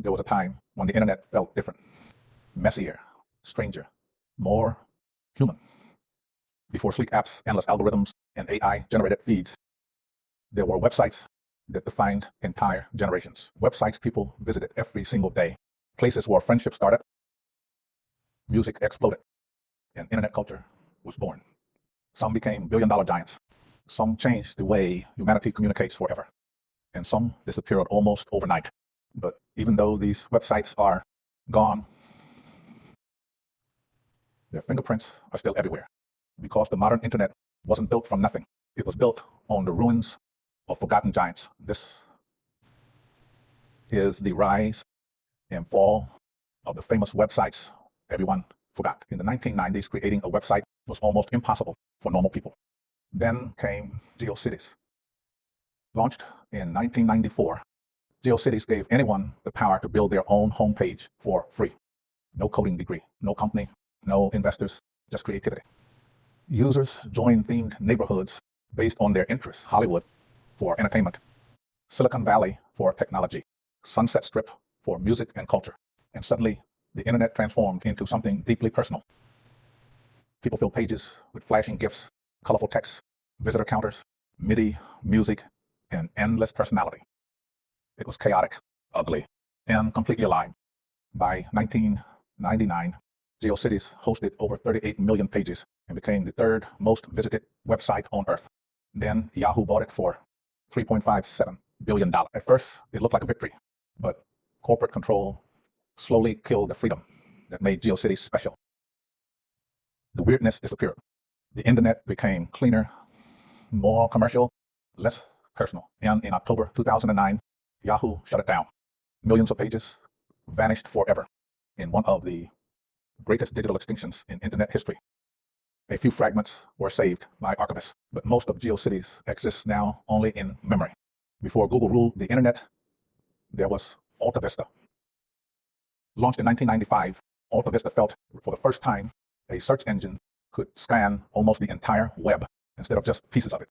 There was a time when the internet felt different, messier, stranger, more human. Before sleek apps, endless algorithms, and AI-generated feeds, there were websites that defined entire generations. Websites people visited every single day, places where friendships started, music exploded, and internet culture was born. Some became billion-dollar giants. Some changed the way humanity communicates forever, and some disappeared almost overnight. But even though these websites are gone, their fingerprints are still everywhere, because the modern internet wasn't built from nothing. It was built on the ruins of forgotten giants. This is the rise and fall of the famous websites everyone forgot. In the 1990s, creating a website was almost impossible for normal people. Then came GeoCities. Launched in 1994, GeoCities gave anyone the power to build their own homepage for free. No coding degree, no company, no investors, just creativity. Users joined themed neighborhoods based on their interests. Hollywood for entertainment, Silicon Valley for technology, Sunset Strip for music and culture. And suddenly, the internet transformed into something deeply personal. People filled pages with flashing GIFs, colorful text, visitor counters, MIDI, music, and endless personality. It was chaotic, ugly, and completely alive. By 1999, GeoCities hosted over 38 million pages and became the third most visited website on Earth. Then Yahoo bought it for $3.57 billion. At first, it looked like a victory, but corporate control slowly killed the freedom that made GeoCities special. The weirdness disappeared. The internet became cleaner, more commercial, less personal. And in October 2009, Yahoo shut it down. Millions of pages vanished forever in one of the greatest digital extinctions in internet history. A few fragments were saved by archivists, but most of GeoCities exists now only in memory. Before Google ruled the internet, there was AltaVista. Launched in 1995, AltaVista felt, for the first time, a search engine could scan almost the entire web instead of just pieces of it.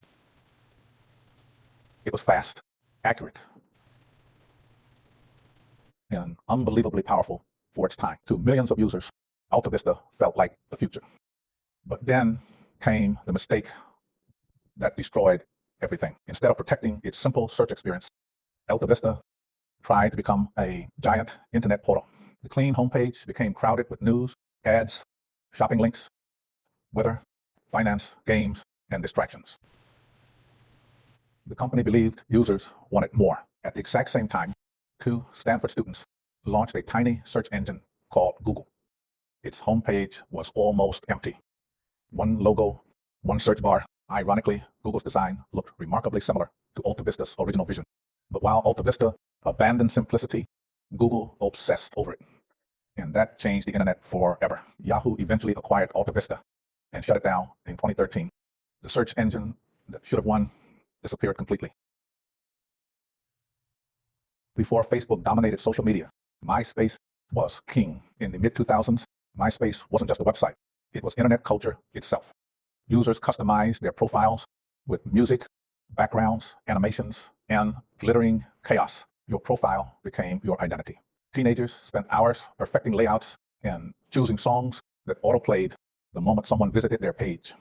It was fast, accurate, and unbelievably powerful for its time. To millions of users, AltaVista felt like the future. But then came the mistake that destroyed everything. Instead of protecting its simple search experience, AltaVista tried to become a giant internet portal. The clean homepage became crowded with news, ads, shopping links, weather, finance, games, and distractions. The company believed users wanted more. At the exact same time, two Stanford students launched a tiny search engine called Google. Its homepage was almost empty. One logo, one search bar. Ironically, Google's design looked remarkably similar to AltaVista's original vision. But while AltaVista abandoned simplicity, Google obsessed over it. And that changed the internet forever. Yahoo eventually acquired AltaVista and shut it down in 2013. The search engine that should have won disappeared completely. Before Facebook dominated social media, MySpace was king. In the mid-2000s, MySpace wasn't just a website. It was internet culture itself. Users customized their profiles with music, backgrounds, animations, and glittering chaos. Your profile became your identity. Teenagers spent hours perfecting layouts and choosing songs that auto-played the moment someone visited their page.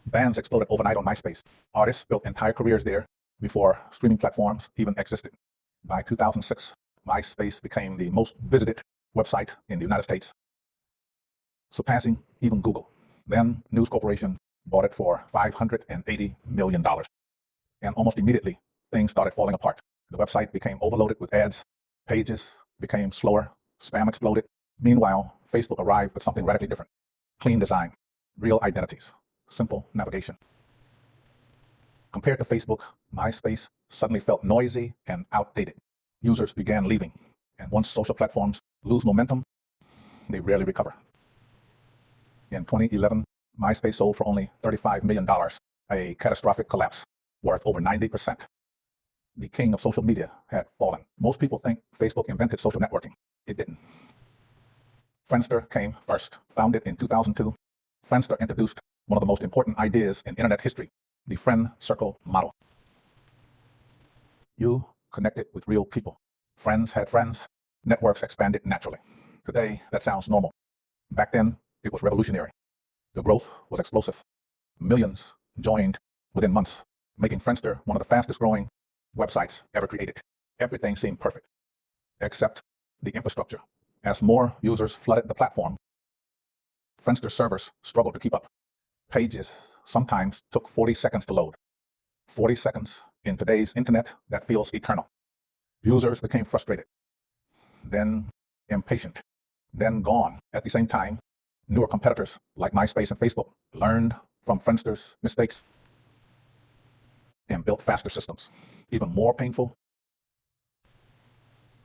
Bands exploded overnight on MySpace. Artists built entire careers there before streaming platforms even existed. By 2006, MySpace became the most visited website in the United States, surpassing even Google. Then News Corporation bought it for $580 million. And almost immediately, things started falling apart. The website became overloaded with ads, pages became slower, spam exploded. Meanwhile, Facebook arrived with something radically different. Clean design, real identities, simple navigation. Compared to Facebook, MySpace suddenly felt noisy and outdated. Users began leaving, and once social platforms lose momentum, they rarely recover. In 2011, MySpace sold for only $35 million, a catastrophic collapse worth over 90%. The king of social media had fallen. Most people think Facebook invented social networking. It didn't. Friendster came first. Founded in 2002, Friendster introduced one of the most important ideas in internet history, the friend circle model. You connected with real people. Friends had friends. Networks expanded naturally. Today, that sounds normal. Back then, it was revolutionary. The growth was explosive. Millions joined within months, making Friendster one of the fastest growing websites ever created. Everything seemed perfect, except the infrastructure. As more users flooded the platform, Friendster servers struggled to keep up. Pages sometimes took 40 seconds to load. 40 seconds in today's internet, that feels eternal. Users became frustrated, then impatient, then gone. At the same time, newer competitors like MySpace and Facebook learned from Friendster's mistakes and built faster systems. Even more painful,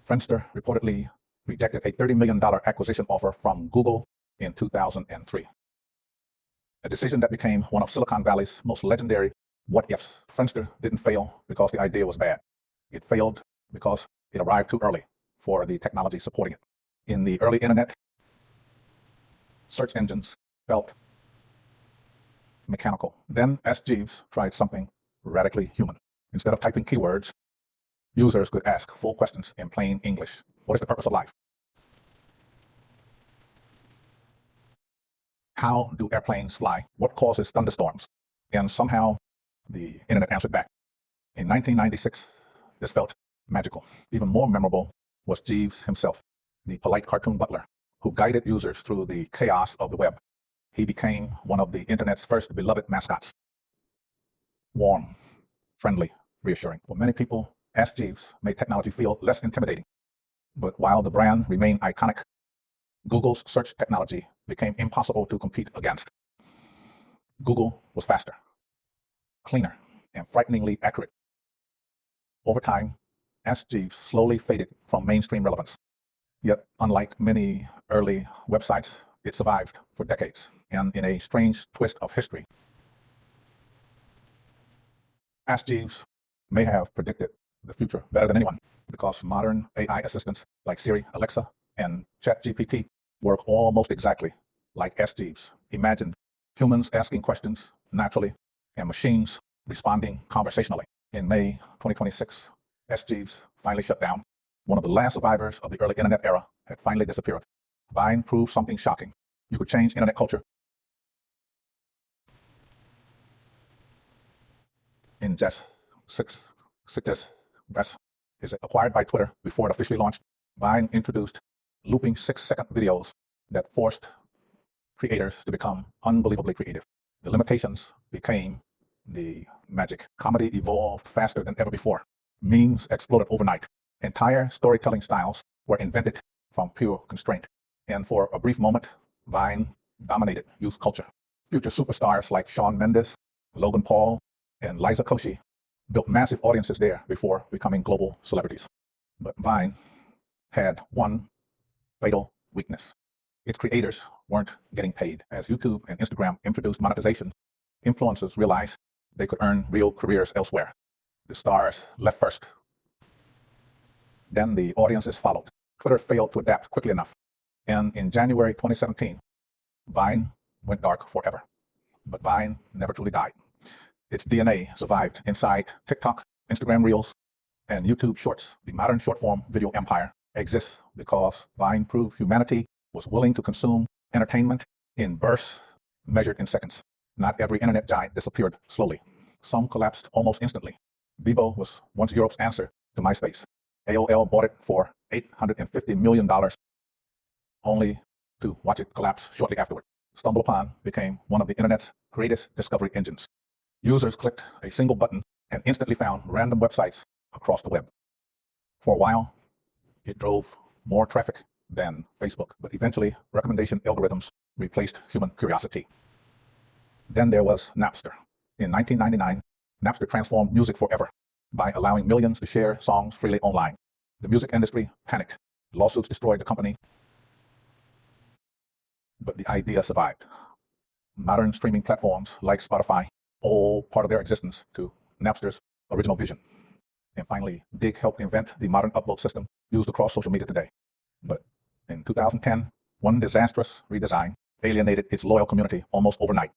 Friendster reportedly rejected a $30 million acquisition offer from Google in 2003. A decision that became one of Silicon Valley's most legendary what-ifs. Friendster didn't fail because the idea was bad. It failed because it arrived too early for the technology supporting it. In the early internet, search engines felt mechanical. Then S. Jeeves tried something radically human. Instead of typing keywords, users could ask full questions in plain English. What is the purpose of life? How do airplanes fly? What causes thunderstorms? And somehow the internet answered back. In 1996, this felt magical. Even more memorable was Jeeves himself, the polite cartoon butler who guided users through the chaos of the web. He became one of the internet's first beloved mascots. Warm, friendly, reassuring. For many people, Ask Jeeves made technology feel less intimidating. But while the brand remained iconic, Google's search technology became impossible to compete against. Google was faster, cleaner, and frighteningly accurate. Over time, Ask Jeeves slowly faded from mainstream relevance. Yet, unlike many early websites, it survived for decades. And in a strange twist of history, Ask Jeeves may have predicted the future better than anyone, because modern AI assistants like Siri, Alexa, and ChatGPT work almost exactly like Ask Jeeves. Imagine humans asking questions naturally and machines responding conversationally. In May 2026, Ask Jeeves finally shut down. One of the last survivors of the early internet era had finally disappeared. Vine proved something shocking. You could change internet culture in just six days. That's is acquired by Twitter before it officially launched. Vine introduced looping 6-second videos that forced creators to become unbelievably creative. The limitations became the magic. Comedy evolved faster than ever before. Memes exploded overnight. Entire storytelling styles were invented from pure constraint. And for a brief moment, Vine dominated youth culture. Future superstars like Shawn Mendes, Logan Paul, and Liza Koshy built massive audiences there before becoming global celebrities. But Vine had one fatal weakness. Its creators weren't getting paid. As YouTube and Instagram introduced monetization, influencers realized they could earn real careers elsewhere. The stars left first. Then the audiences followed. Twitter failed to adapt quickly enough. And in January 2017, Vine went dark forever. But Vine never truly died. Its DNA survived inside TikTok, Instagram Reels, and YouTube Shorts. The modern short-form video empire exists because Vine proved humanity was willing to consume entertainment in bursts measured in seconds. Not every internet giant disappeared slowly. Some collapsed almost instantly. Bebo was once Europe's answer to MySpace. AOL bought it for $850 million, only to watch it collapse shortly afterward. StumbleUpon became one of the internet's greatest discovery engines. Users clicked a single button and instantly found random websites across the web. For a while, it drove more traffic than Facebook, but eventually recommendation algorithms replaced human curiosity. Then there was Napster. In 1999, Napster transformed music forever by allowing millions to share songs freely online. The music industry panicked. Lawsuits destroyed the company, but the idea survived. Modern streaming platforms like Spotify owe part of their existence to Napster's original vision. And finally, Dig helped invent the modern upvote system used across social media today. But in 2010, one disastrous redesign alienated its loyal community almost overnight.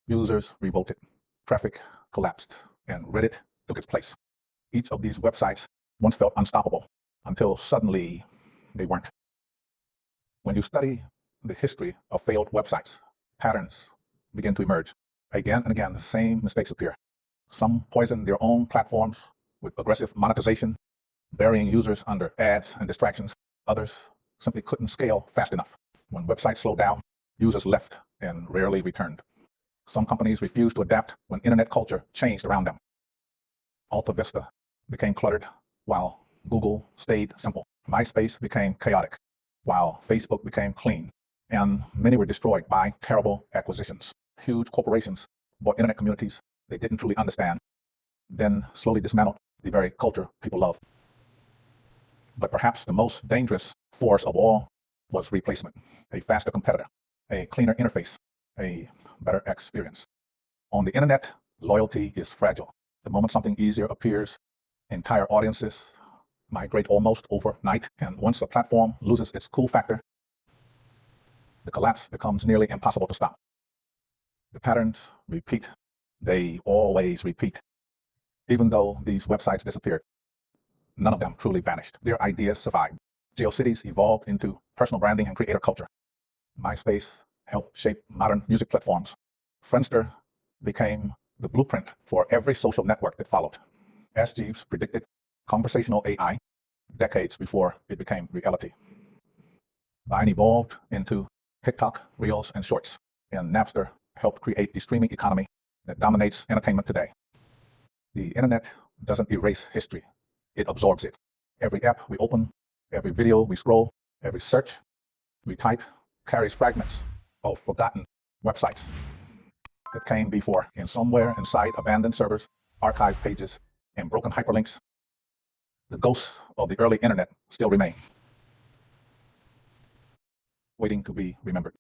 Users revolted, traffic collapsed, and Reddit took its place. Each of these websites once felt unstoppable. until suddenly they weren't. When you study the history of failed websites, patterns begin to emerge. Again and again, the same mistakes appear. Some poison their own platforms with aggressive monetization, burying users under ads and distractions. Others simply couldn't scale fast enough. When websites slowed down, users left and rarely returned. Some companies refused to adapt when internet culture changed around them. AltaVista became cluttered while Google stayed simple. MySpace became chaotic while Facebook became clean. And many were destroyed by terrible acquisitions. Huge corporations bought internet communities they didn't truly understand, then slowly dismantled the very culture people love. But perhaps the most dangerous force of all was replacement. A faster competitor, a cleaner interface, a better experience. On the internet, loyalty is fragile. The moment something easier appears, entire audiences migrate almost overnight. And once a platform loses its cool factor, the collapse becomes nearly impossible to stop. The patterns repeat. They always repeat. Even though these websites disappeared, none of them truly vanished. Their ideas survived. GeoCities evolved into personal branding and creator culture. MySpace helped shape modern music platforms. Friendster became the blueprint for every social network that followed. As Jeeves predicted, conversational AI decades before it became reality. Vine evolved into TikTok, Reels, and Shorts, and Napster helped create the streaming economy that dominates entertainment today. The internet doesn't erase history, it absorbs it. Every app we open, every video we scroll, every search we type carries fragments of forgotten websites that came before. And somewhere inside abandoned servers, archived pages, and broken hyperlinks, the ghosts of the early internet still remain, waiting to be remembered.